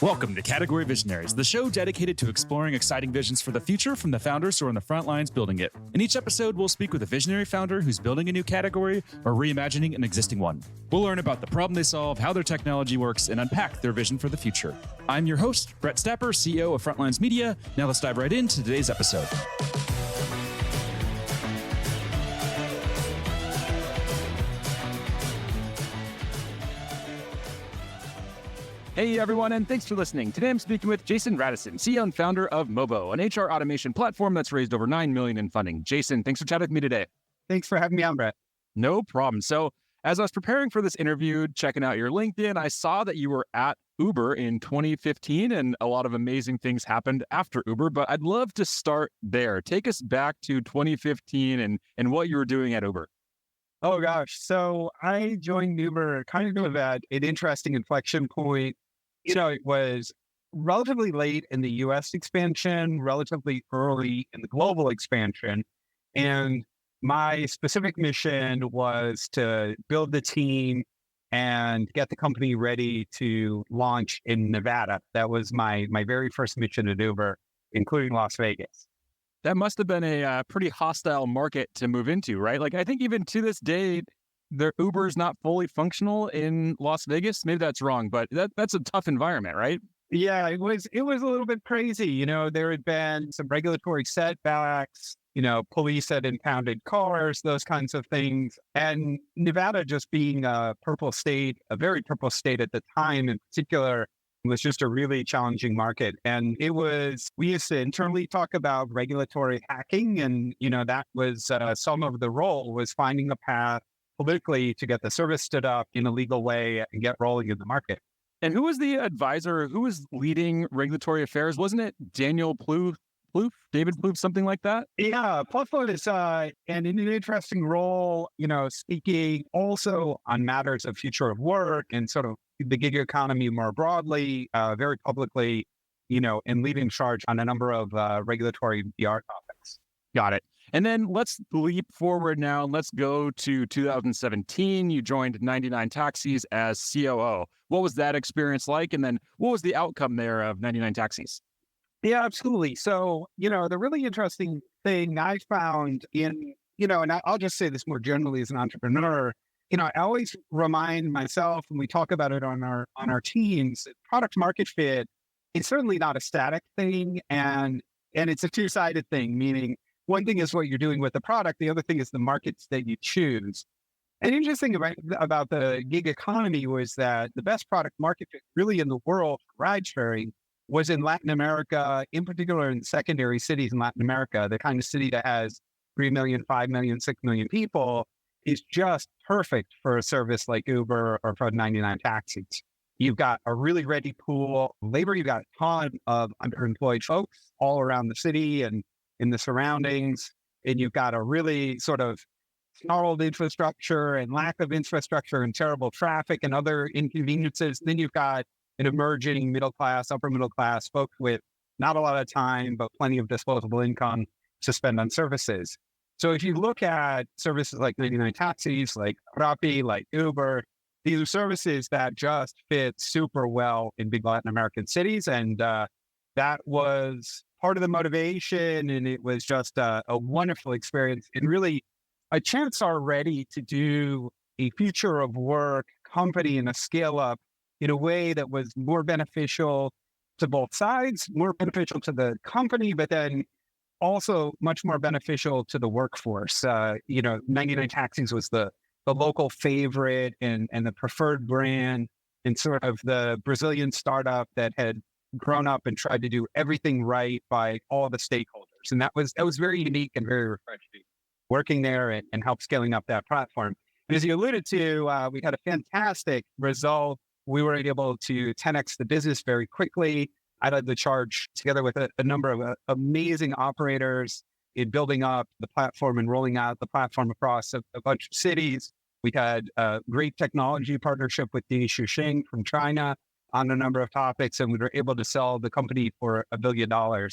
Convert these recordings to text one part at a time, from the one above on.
Welcome to Category Visionaries, the show dedicated to exploring exciting visions for the future from the founders who are on the front lines building it. In each episode, we'll speak with a visionary founder who's building a new category or reimagining an existing one. We'll learn about the problem they solve, how their technology works, and unpack their vision for the future. I'm your host, Brett Stapper, CEO of Frontlines Media. Now let's dive right into today's episode. Hey everyone, and thanks for listening. Today I'm speaking with Jason Radisson, CEO and founder of Movo, an HR automation platform that's raised over $9 million in funding. Jason, thanks for chatting with me today. Thanks for having me on, Brett. No problem. So as I was preparing for this interview, checking out your LinkedIn, I saw that you were at Uber in 2015 and a lot of amazing things happened after Uber, but I'd love to start there. Take us back to 2015 and what you were doing at Uber. Oh gosh. So I joined Uber kind of at an interesting inflection point. It was relatively late in the US expansion, relatively early in the global expansion. And my specific mission was to build the team and get the company ready to launch in Nevada. That was my very first mission at Uber, including Las Vegas. That must have been a pretty hostile market to move into, right? Like, I think even to this day, their Uber is not fully functional in Las Vegas. Maybe that's wrong, but that's a tough environment, right? Yeah, it was a little bit crazy. There had been some regulatory setbacks, police had impounded cars, those kinds of things. And Nevada just being a very purple state at the time in particular, was just a really challenging market. And we used to internally talk about regulatory hacking. And, that was some of the role was finding a path politically to get the service stood up in a legal way and get rolling in the market. And who was the advisor? Who was leading regulatory affairs? Wasn't it Daniel Plouffe, David Plouffe, something like that? Yeah, Plouffe is and in an interesting role, speaking also on matters of future of work and sort of the gig economy more broadly, very publicly, and leading charge on a number of regulatory PR topics. Got it. And then let's leap forward now and let's go to 2017. You joined 99 Taxis as COO. What was that experience like? And then what was the outcome there of 99 Taxis? Yeah, absolutely. So, the really interesting thing I found and I'll just say this more generally as an entrepreneur, I always remind myself when we talk about it on our teams, product market fit, it's certainly not a static thing and it's a two-sided thing, meaning one thing is what you're doing with the product. The other thing is the markets that you choose. And the interesting thing about the gig economy was that the best product market fit really in the world for ride sharing was in Latin America, in particular in secondary cities in Latin America, the kind of city that has 3 million, 5 million, 6 million people is just perfect for a service like Uber or for 99 Taxis. You've got a really ready pool of labor. You've got a ton of underemployed folks all around the city and in the surroundings, and you've got a really sort of snarled infrastructure and lack of infrastructure and terrible traffic and other inconveniences. And then you've got an emerging middle class, upper middle class folks with not a lot of time, but plenty of disposable income to spend on services. So if you look at services like 99 Taxis, like Rappi, like Uber, these are services that just fit super well in big Latin American cities. And that was part of the motivation, and it was just a wonderful experience and really a chance already to do a future of work company and a scale up in a way that was more beneficial to both sides, more beneficial to the company, but then also much more beneficial to the workforce. 99 Taxis was the local favorite and the preferred brand and sort of the Brazilian startup that had grown up and tried to do everything right by all the stakeholders. And that was very unique and very refreshing working there and help scaling up that platform. And as you alluded to, we had a fantastic result. We were able to 10x the business very quickly. I led the charge together with a number of amazing operators in building up the platform and rolling out the platform across a bunch of cities. We had a great technology partnership with Dini Shuxing from China on a number of topics, and we were able to sell the company for $1 billion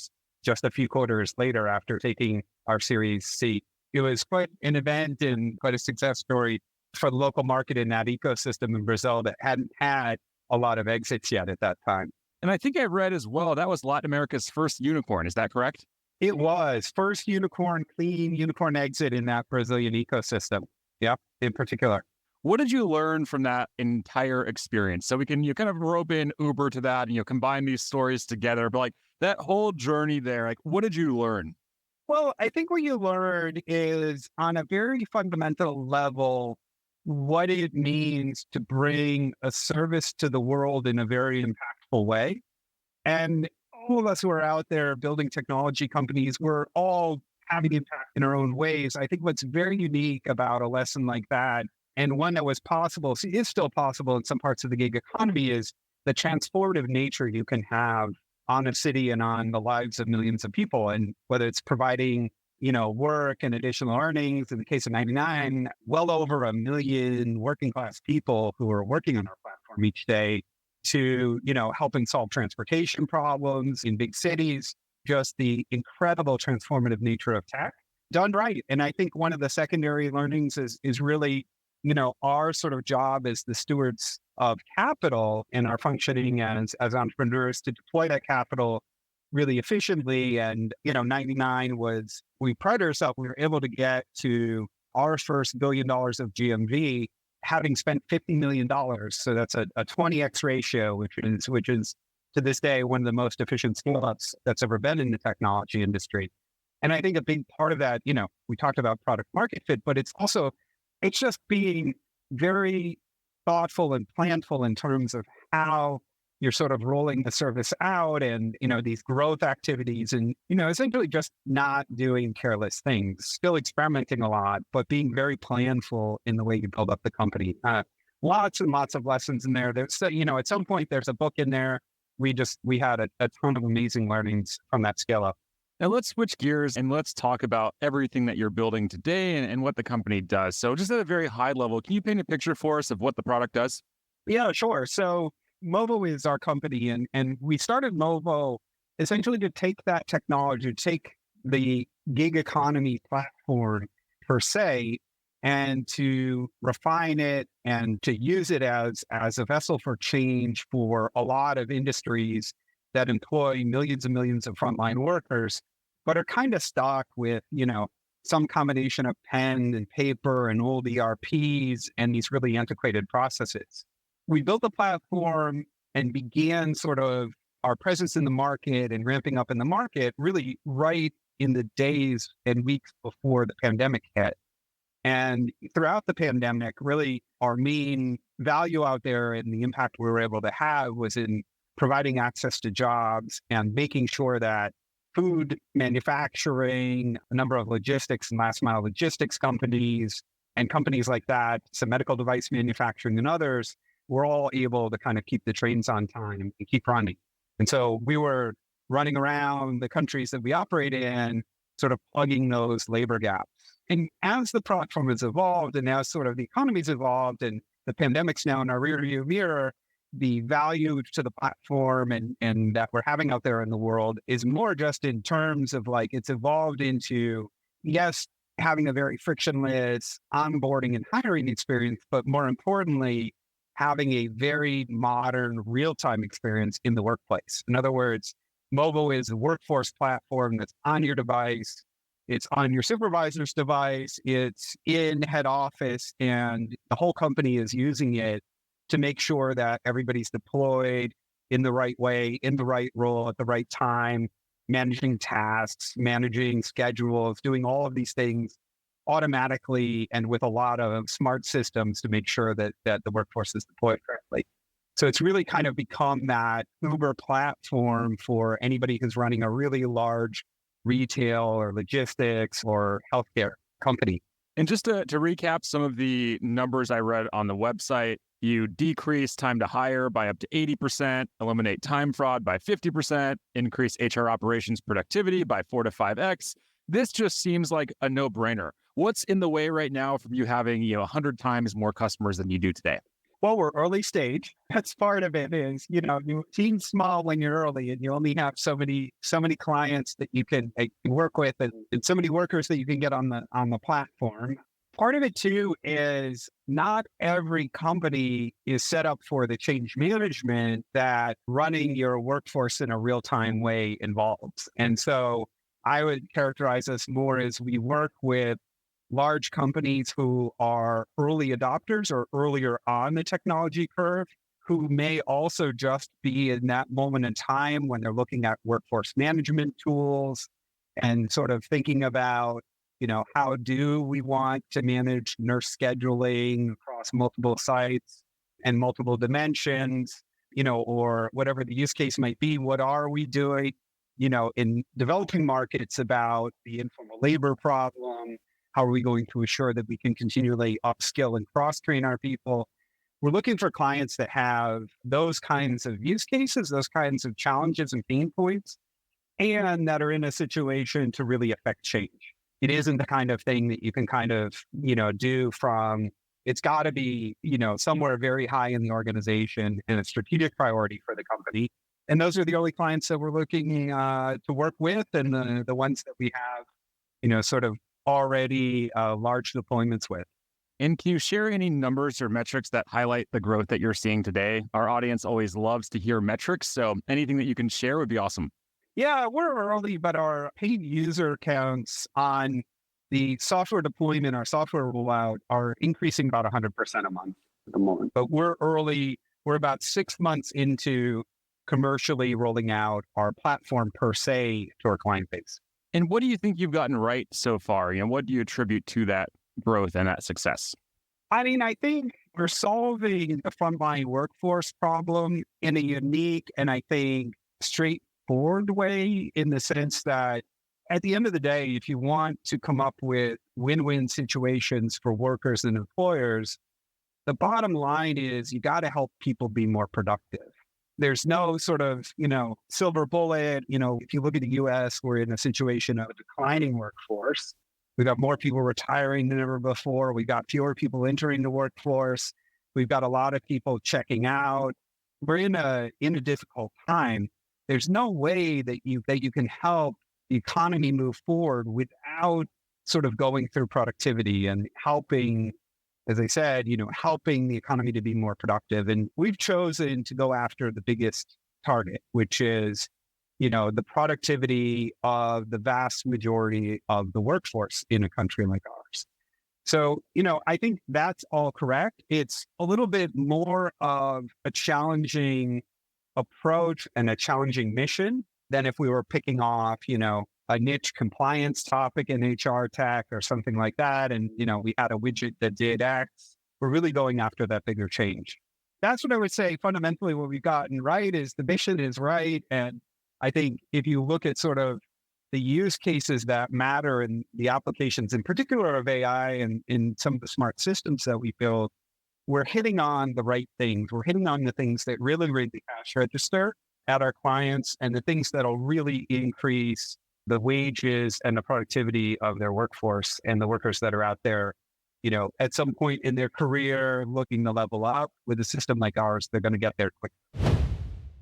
just a few quarters later after taking our Series C. It was quite an event and quite a success story for the local market in that ecosystem in Brazil that hadn't had a lot of exits yet at that time. And I think I read as well, that was Latin America's first unicorn. Is that correct? It was first unicorn, clean unicorn exit in that Brazilian ecosystem. Yep, in particular. What did you learn from that entire experience? So we can you kind of rope in Uber to that and combine these stories together. But like that whole journey there, like what did you learn? Well, I think what you learn is on a very fundamental level, what it means to bring a service to the world in a very impactful way. And all of us who are out there building technology companies, we're all having impact in our own ways. I think what's very unique about a lesson like that, and one that was possible, is still possible in some parts of the gig economy, is the transformative nature you can have on a city and on the lives of millions of people. And whether it's providing, work and additional earnings, in the case of 99, well over 1 million working class people who are working on our platform each day, to, helping solve transportation problems in big cities, just the incredible transformative nature of tech done right. And I think one of the secondary learnings is really, our sort of job as the stewards of capital and our functioning as entrepreneurs to deploy that capital really efficiently. And, 99 we pride ourselves, we were able to get to our first $1 billion of GMV, having spent $50 million. So that's a 20x ratio, which is to this day, one of the most efficient scale-ups that's ever been in the technology industry. And I think a big part of that, we talked about product market fit, but it's just being very thoughtful and planful in terms of how you're sort of rolling the service out and, these growth activities and, essentially just not doing careless things, still experimenting a lot, but being very planful in the way you build up the company. Lots and lots of lessons in there. There's, at some point there's a book in there. We had a ton of amazing learnings from that scale up. Now let's switch gears and let's talk about everything that you're building today and what the company does. So just at a very high level, can you paint a picture for us of what the product does? Yeah, sure. So Movo is our company, and we started Movo essentially to take that technology, to take the gig economy platform per se, and to refine it and to use it as a vessel for change for a lot of industries that employ millions and millions of frontline workers, but are kind of stuck with, some combination of pen and paper and old ERPs and these really antiquated processes. We built the platform and began sort of our presence in the market and ramping up in the market really right in the days and weeks before the pandemic hit. And throughout the pandemic, really our main value out there and the impact we were able to have was in providing access to jobs and making sure that food manufacturing, a number of logistics and last mile logistics companies and companies like that, some medical device manufacturing and others, we're all able to kind of keep the trains on time and keep running. And so we were running around the countries that we operate in, sort of plugging those labor gaps. And as the platform has evolved and as sort of the economy's evolved and the pandemic's now in our rearview mirror, the value to the platform and that we're having out there in the world is more just in terms of like it's evolved into, yes, having a very frictionless onboarding and hiring experience, but more importantly, having a very modern real-time experience in the workplace. In other words, Movo is a workforce platform that's on your device. It's on your supervisor's device. It's in head office, and the whole company is using it to make sure that everybody's deployed in the right way, in the right role at the right time, managing tasks, managing schedules, doing all of these things automatically and with a lot of smart systems to make sure that the workforce is deployed correctly. So it's really kind of become that Uber platform for anybody who's running a really large retail or logistics or healthcare company. And just to recap some of the numbers I read on the website, you decrease time to hire by up to 80%, eliminate time fraud by 50%, increase HR operations productivity by 4 to 5x. This just seems like a no-brainer. What's in the way right now from you having 100 times more customers than you do today? Well, we're early stage. That's part of it is, you team small when you're early and you only have so many clients that you can work with and so many workers that you can get on the platform. Part of it too is not every company is set up for the change management that running your workforce in a real-time way involves. And so I would characterize us more as we work with large companies who are early adopters or earlier on the technology curve, who may also just be in that moment in time when they're looking at workforce management tools and sort of thinking about, how do we want to manage nurse scheduling across multiple sites and multiple dimensions, or whatever the use case might be. What are we doing, in developing markets about the informal labor problem? How are we going to assure that we can continually upskill and cross-train our people? We're looking for clients that have those kinds of use cases, those kinds of challenges and pain points, and that are in a situation to really affect change. It isn't the kind of thing that you can kind of, do from, it's got to be, somewhere very high in the organization and a strategic priority for the company. And those are the only clients that we're looking to work with, and the ones that we have, sort of already large deployments with. And can you share any numbers or metrics that highlight the growth that you're seeing today? Our audience always loves to hear metrics, so anything that you can share would be awesome. Yeah, we're early, but our paid user counts on the software deployment, our software rollout, are increasing about 100% a month at the moment. But we're early. We're about 6 months into commercially rolling out our platform per se to our client base. And what do you think you've gotten right so far? What do you attribute to that growth and that success? I think we're solving the frontline workforce problem in a unique and I think straightforward way, in the sense that at the end of the day, if you want to come up with win-win situations for workers and employers, the bottom line is you got to help people be more productive. There's no sort of, silver bullet. If you look at the US, we're in a situation of a declining workforce. We've got more people retiring than ever before. We've got fewer people entering the workforce. We've got a lot of people checking out. We're in a difficult time. There's no way that you can help the economy move forward without sort of going through productivity and helping, as I said, helping the economy to be more productive. And we've chosen to go after the biggest target, which is, the productivity of the vast majority of the workforce in a country like ours. So, I think that's all correct. It's a little bit more of a challenging approach and a challenging mission than if we were picking off, a niche compliance topic in HR tech or something like that. And, we had a widget that did X. We're really going after that bigger change. That's what I would say. Fundamentally, what we've gotten right is the mission is right. And I think if you look at sort of the use cases that matter and the applications in particular of AI and in some of the smart systems that we build, we're hitting on the right things. We're hitting on the things that really read the cash register at our clients and the things that'll really increase the wages and the productivity of their workforce and the workers that are out there, at some point in their career looking to level up. With a system like ours, they're going to get there quick.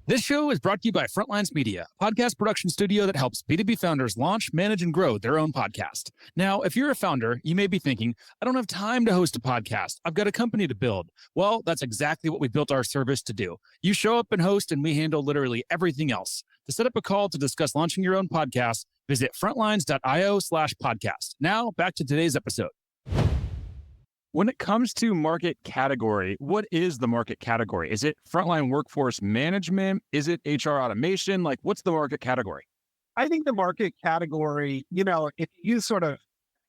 This show is brought to you by Frontlines Media, a podcast production studio that helps B2B founders launch, manage, and grow their own podcast. Now, if you're a founder, you may be thinking, I don't have time to host a podcast. I've got a company to build. Well, that's exactly what we built our service to do. You show up and host, and we handle literally everything else. To set up a call to discuss launching your own podcast, visit frontlines.io/podcast. Now, back to today's episode. When it comes to market category, what is the market category? Is it frontline workforce management? Is it HR automation? What's the market category? I think the market category, if you use sort of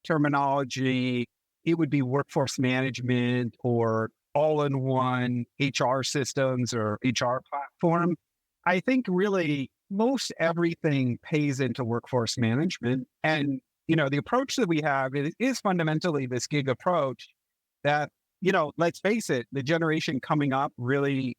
terminology, it would be workforce management or all-in-one HR systems or HR platform. I think really most everything pays into workforce management. And, the approach that we have is fundamentally this gig approach that, let's face it, the generation coming up really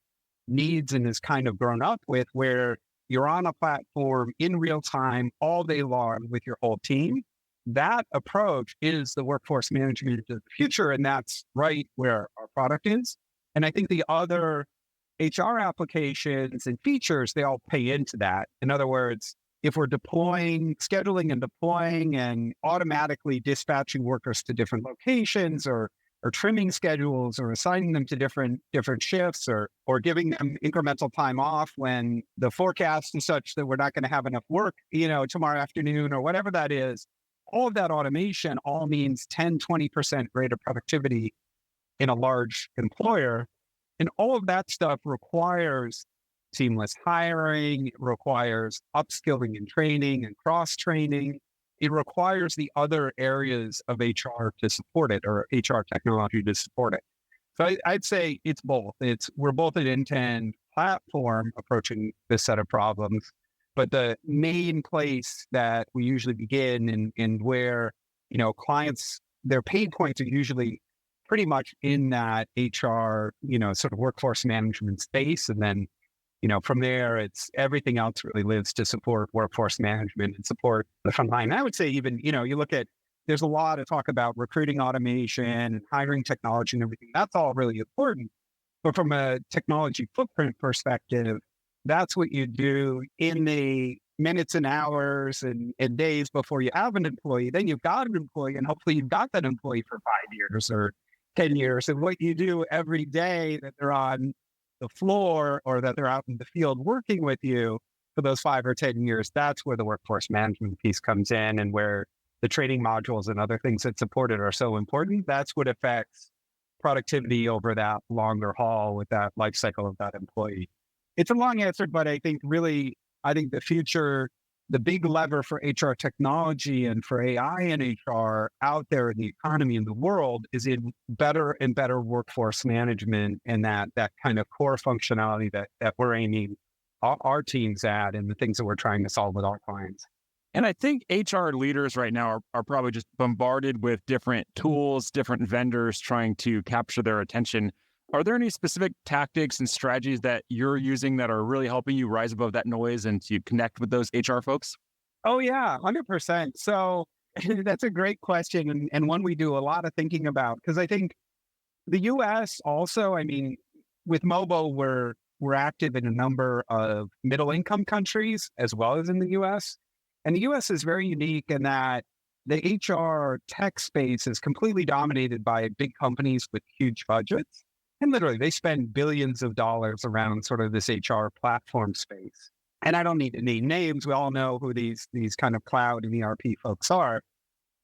needs and is kind of grown up with, where you're on a platform in real time all day long with your whole team. That approach is the workforce management of the future. And that's right where our product is. And I think the other HR applications and features, they all pay into that. In other words, if we're scheduling and deploying and automatically dispatching workers to different locations or trimming schedules or assigning them to different shifts or giving them incremental time off when the forecast is such that we're not going to have enough work, tomorrow afternoon or whatever that is, all of that automation all means 10, 20% greater productivity in a large employer. And all of that stuff requires seamless hiring, it requires upskilling and training and cross-training. It requires the other areas of HR to support it or HR technology to support it. So I'd say it's both. We're both an end-to-end platform approaching this set of problems, but the main place that we usually begin and where, clients, their pain points are usually pretty much in that HR, sort of workforce management space. And then, from there, it's everything else really lives to support workforce management and support the frontline. I would say even, you look at, there's a lot of talk about recruiting automation and hiring technology and everything. That's all really important. But from a technology footprint perspective, that's what you do in the minutes and hours and days before you have an employee. Then you've got an employee, and hopefully you've got that employee for 5 years or 10 years. And what you do every day that they're on the floor or that they're out in the field working with you for those 5 or 10 years, that's where the workforce management piece comes in and where the training modules and other things that support it are so important. That's what affects productivity over that longer haul with that life cycle of that employee. It's a long answer, but I think the future, the big lever for HR technology and for AI and HR out there in the economy and the world is in better and better workforce management and that kind of core functionality that we're aiming our teams at and the things that we're trying to solve with our clients. And I think HR leaders right now are probably just bombarded with different tools, different vendors trying to capture their attention. Are there any specific tactics and strategies that you're using that are really helping you rise above that noise and to connect with those HR folks? Oh, yeah, 100%. So that's a great question and one we do a lot of thinking about because I think the U.S. also, with Movo, we're active in a number of middle income countries as well as in the U.S. And the U.S. is very unique in that the HR tech space is completely dominated by big companies with huge budgets. And literally, they spend billions of dollars around sort of this HR platform space. And I don't need to name names. We all know who these kind of cloud and ERP folks are.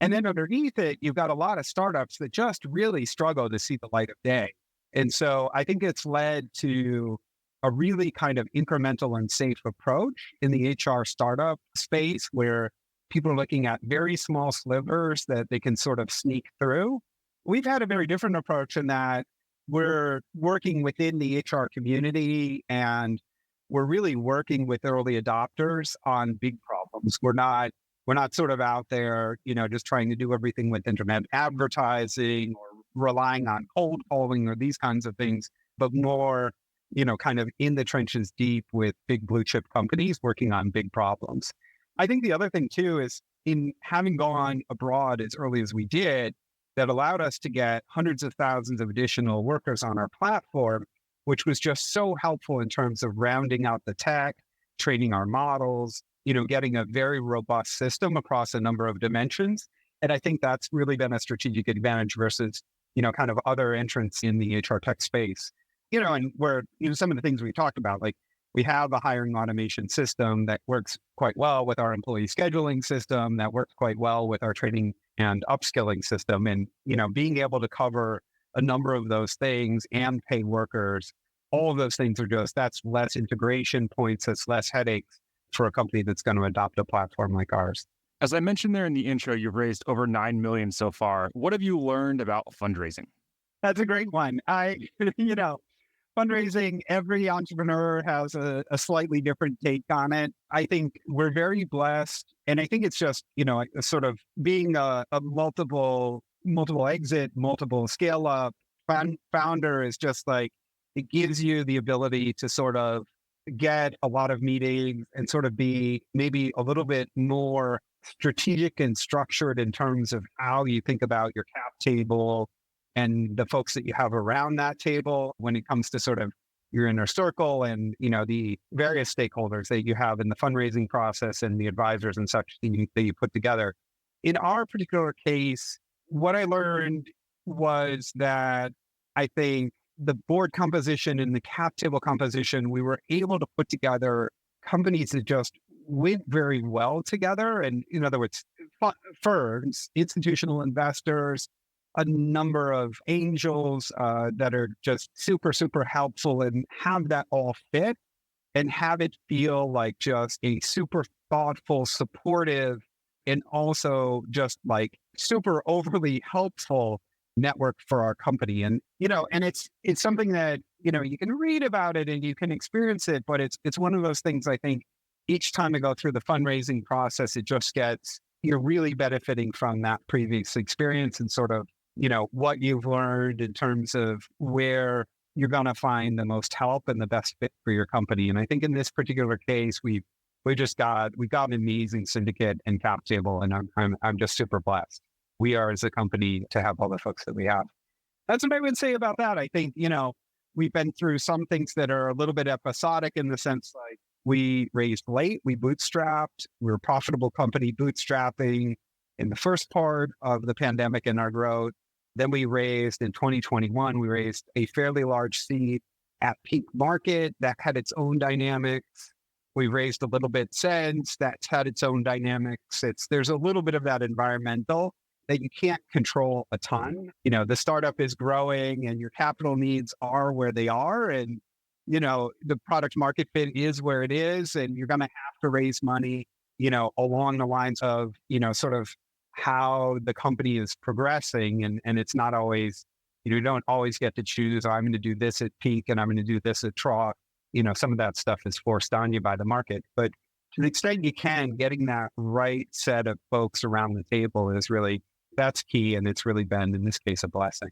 And then underneath it, you've got a lot of startups that just really struggle to see the light of day. And so I think it's led to a really kind of incremental and safe approach in the HR startup space where people are looking at very small slivers that they can sort of sneak through. We've had a very different approach in that we're working within the HR community and we're really working with early adopters on big problems. We're not sort of out there, just trying to do everything with internet advertising or relying on cold calling or these kinds of things, but more, kind of in the trenches deep with big blue chip companies working on big problems. I think the other thing too is in having gone abroad as early as we did, that allowed us to get hundreds of thousands of additional workers on our platform, which was just so helpful in terms of rounding out the tech, training our models, getting a very robust system across a number of dimensions. And I think that's really been a strategic advantage versus, kind of other entrants in the HR tech space. And where, some of the things we talked about, like we have a hiring automation system that works quite well with our employee scheduling system, that works quite well with our training and upskilling system. And, being able to cover a number of those things and pay workers, all of those things that's less integration points, that's less headaches for a company that's going to adopt a platform like ours. As I mentioned there in the intro, you've raised over 9 million so far. What have you learned about fundraising? That's a great one. Fundraising, every entrepreneur has a slightly different take on it. I think we're very blessed. And I think it's just, sort of being a multiple exit, multiple scale up founder is just like, it gives you the ability to sort of get a lot of meetings and sort of be maybe a little bit more strategic and structured in terms of how you think about your cap table and the folks that you have around that table when it comes to sort of your inner circle and, the various stakeholders that you have in the fundraising process and the advisors and such that you put together. In our particular case, what I learned was that I think the board composition and the cap table composition, we were able to put together companies that just went very well together. And in other words, firms, institutional investors, a number of angels that are just super, super helpful and have that all fit and have it feel like just a super thoughtful, supportive, and also just like super overly helpful network for our company. And, and it's something that, you can read about it and you can experience it, but it's one of those things I think each time I go through the fundraising process, it just you're really benefiting from that previous experience and sort of, what you've learned in terms of where you're going to find the most help and the best fit for your company. And I think in this particular case, we got an amazing syndicate and cap table, and I'm just super blessed. We are as a company to have all the folks that we have. That's what I would say about that. I think, we've been through some things that are a little bit episodic in the sense like we raised late, we bootstrapped, we're a profitable company bootstrapping in the first part of the pandemic and our growth. Then we raised in 2021, we raised a fairly large seed at peak market that had its own dynamics. We raised a little bit since that's had its own dynamics. There's a little bit of that environmental that you can't control a ton. The startup is growing and your capital needs are where they are. And, the product market fit is where it is. And you're going to have to raise money, along the lines of, sort of how the company is progressing. And it's not always, you don't always get to choose, I'm going to do this at peak and I'm going to do this at trough. Some of that stuff is forced on you by the market. But to the extent you can, getting that right set of folks around the table that's key. And it's really been, in this case, a blessing.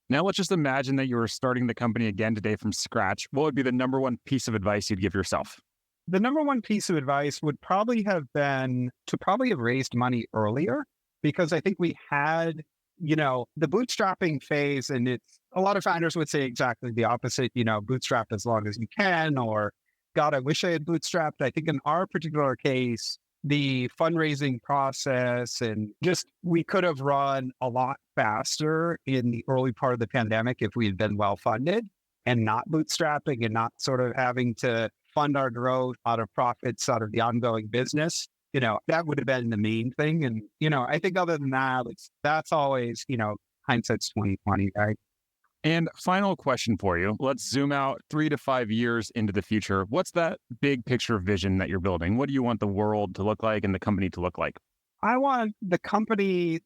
Now, let's just imagine that you were starting the company again today from scratch. What would be the number one piece of advice you'd give yourself? The number one piece of advice would probably have been to have raised money earlier, because I think we had, the bootstrapping phase, and it's a lot of founders would say exactly the opposite, bootstrap as long as you can, or God, I wish I had bootstrapped. I think in our particular case, the fundraising process and just we could have run a lot faster in the early part of the pandemic if we had been well funded and not bootstrapping and not sort of having to fund our growth out of profits out of the ongoing business. That would have been the main thing. And, I think other than that, that's always, hindsight's 2020, right? And final question for you. Let's zoom out 3 to 5 years into the future. What's that big picture vision that you're building? What do you want the world to look like and the company to look like? I want the company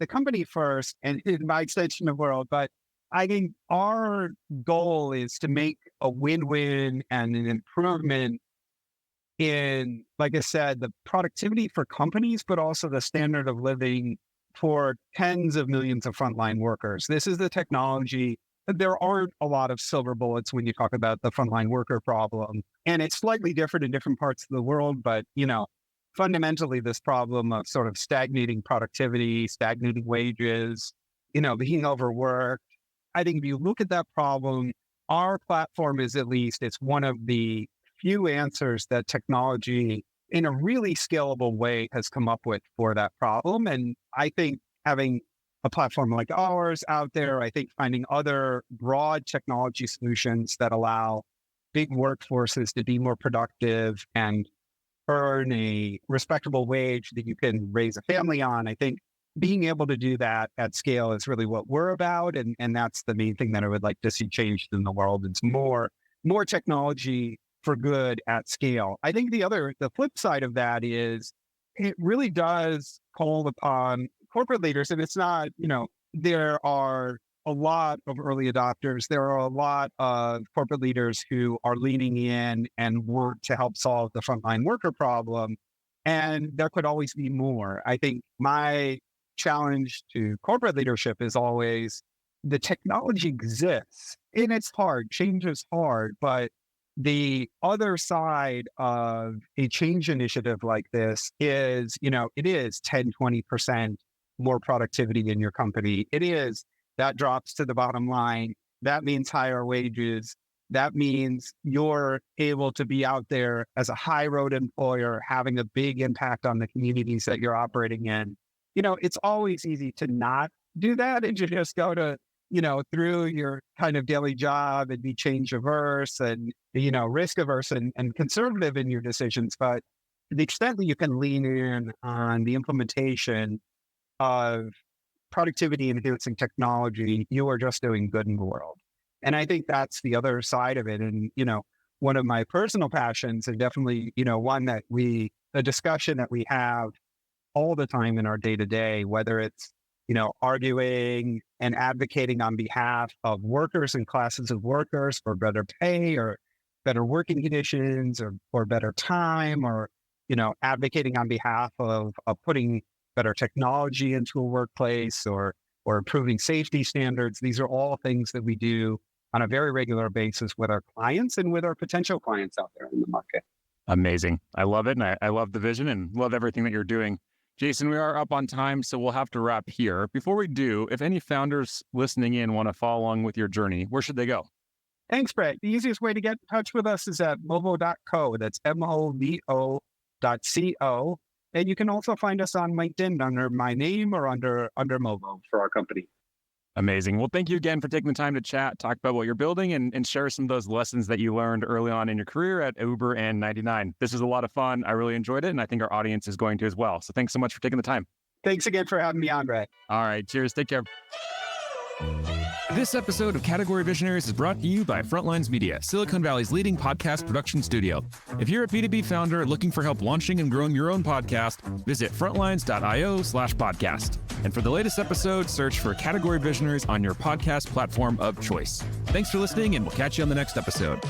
first, and in my extension of world, but I think our goal is to make a win-win and an improvement in, like I said, the productivity for companies, but also the standard of living for tens of millions of frontline workers. This is the technology. There aren't a lot of silver bullets when you talk about the frontline worker problem. And it's slightly different in different parts of the world, but, fundamentally this problem of sort of stagnating productivity, stagnating wages, being overworked. I think if you look at that problem, our platform is it's one of the few answers that technology in a really scalable way has come up with for that problem. And I think having a platform like ours out there, I think finding other broad technology solutions that allow big workforces to be more productive and earn a respectable wage that you can raise a family on. I think being able to do that at scale is really what we're about. And that's the main thing that I would like to see changed in the world. It's more technology for good at scale. I think the flip side of that is it really does call upon corporate leaders. And it's not, there are a lot of early adopters. There are a lot of corporate leaders who are leaning in and want to help solve the frontline worker problem. And there could always be more. I think my challenge to corporate leadership is always the technology exists and it's hard. Change is hard, but the other side of a change initiative like this is, it is 10, 20% more productivity in your company. It is, that drops to the bottom line. That means higher wages. that means you're able to be out there as a high road employer, having a big impact on the communities that you're operating in. It's always easy to not do that and to just go to, through your kind of daily job and be change averse and, risk averse and conservative in your decisions. But to the extent that you can lean in on the implementation of productivity enhancing technology, you are just doing good in the world. And I think that's the other side of it. And, one of my personal passions, and definitely, one that a discussion that we have all the time in our day to day, whether it's, arguing and advocating on behalf of workers and classes of workers for better pay or better working conditions or better time, or, advocating on behalf of putting better technology into a workplace or improving safety standards. These are all things that we do on a very regular basis with our clients and with our potential clients out there in the market. Amazing. I love it. And I love the vision and love everything that you're doing. Jason, we are up on time, so we'll have to wrap here. Before we do, if any founders listening in want to follow along with your journey, where should they go? Thanks, Brett. The easiest way to get in touch with us is at movo.co. That's movo.co. And you can also find us on LinkedIn under my name or under Movo for our company. Amazing. Well, thank you again for taking the time to chat, talk about what you're building, and share some of those lessons that you learned early on in your career at Uber and 99. This was a lot of fun. I really enjoyed it, and I think our audience is going to as well. So thanks so much for taking the time. Thanks again for having me on, Brett. All right. Cheers. Take care. This episode of Category Visionaries is brought to you by Frontlines Media, Silicon Valley's leading podcast production studio. If you're a B2B founder looking for help launching and growing your own podcast, visit frontlines.io/podcast. And for the latest episode, search for Category Visionaries on your podcast platform of choice. Thanks for listening, and we'll catch you on the next episode.